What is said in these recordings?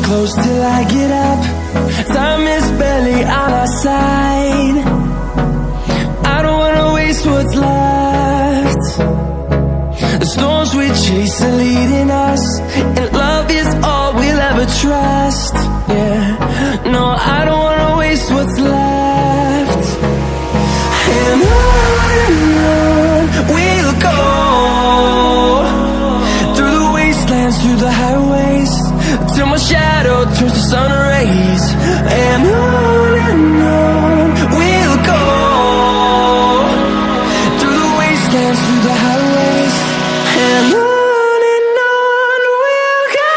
close till I get up. Time is barely on our side. I don't wanna waste what's left. The storms we chase are leading us, and love is all we'll ever trust. Yeah, no, I don't wanna waste what's left. And on we'll go, through the wastelands, through the highways, till my shadow turns to sun rays. And on we'll go, through the wastelands, through the highways, and on we'll go.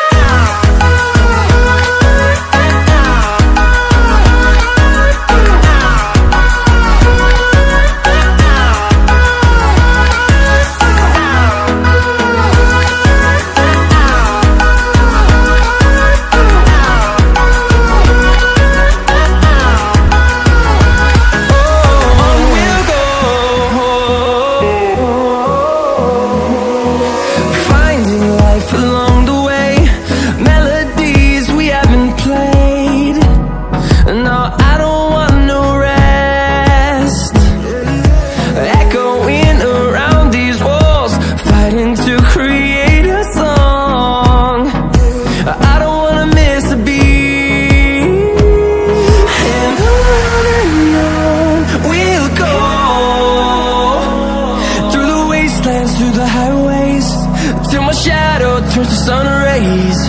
Turns to sun rays,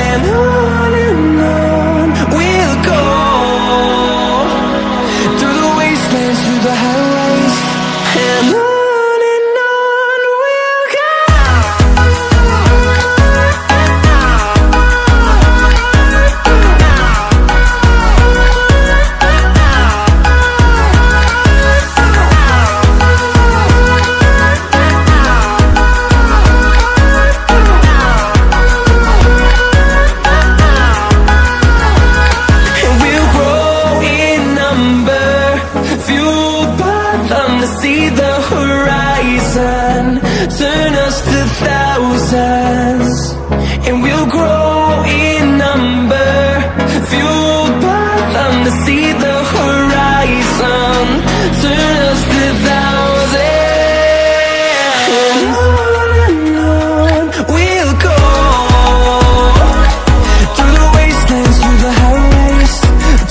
and on we'll go, through the wastelands, through the highways, and on we'll go. See the horizon, turn us to thousands, and we'll grow in number, fueled by them. To see the horizon, turn us to thousands, and on we'll go, through the wastelands, through the highways,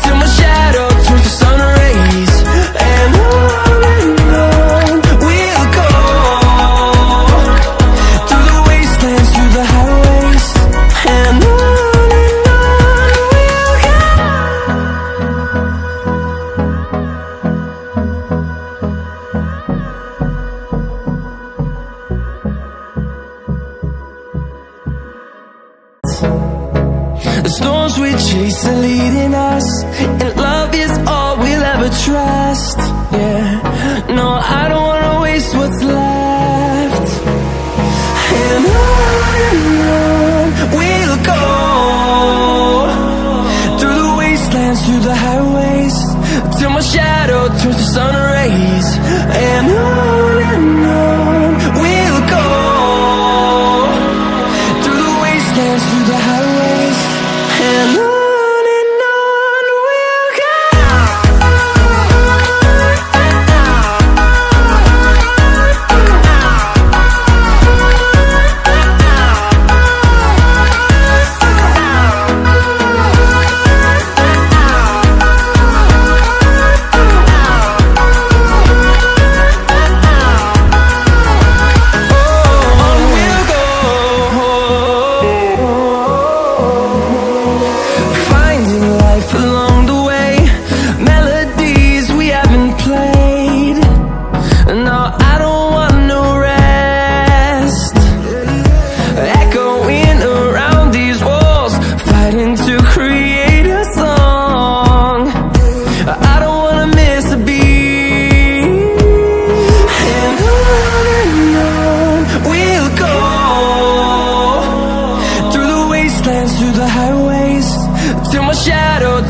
till my shadow turns to sun rays, and on the storms we chase are leading us, and love is all we'll ever trust. Yeah, no, I don't wanna waste what's left. And on we'll go, through the wastelands, through the highways, till my shadow turns to sun rays. And on we'll go, through the wastelands, through the highways, and on we'll go.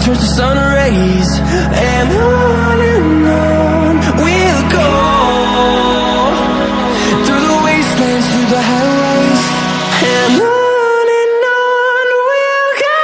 turns to sun rays, and on we'll go, through the wastelands, through the highways, and on we'll go.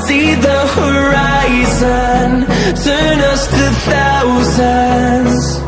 see the horizon, turn us to thousands.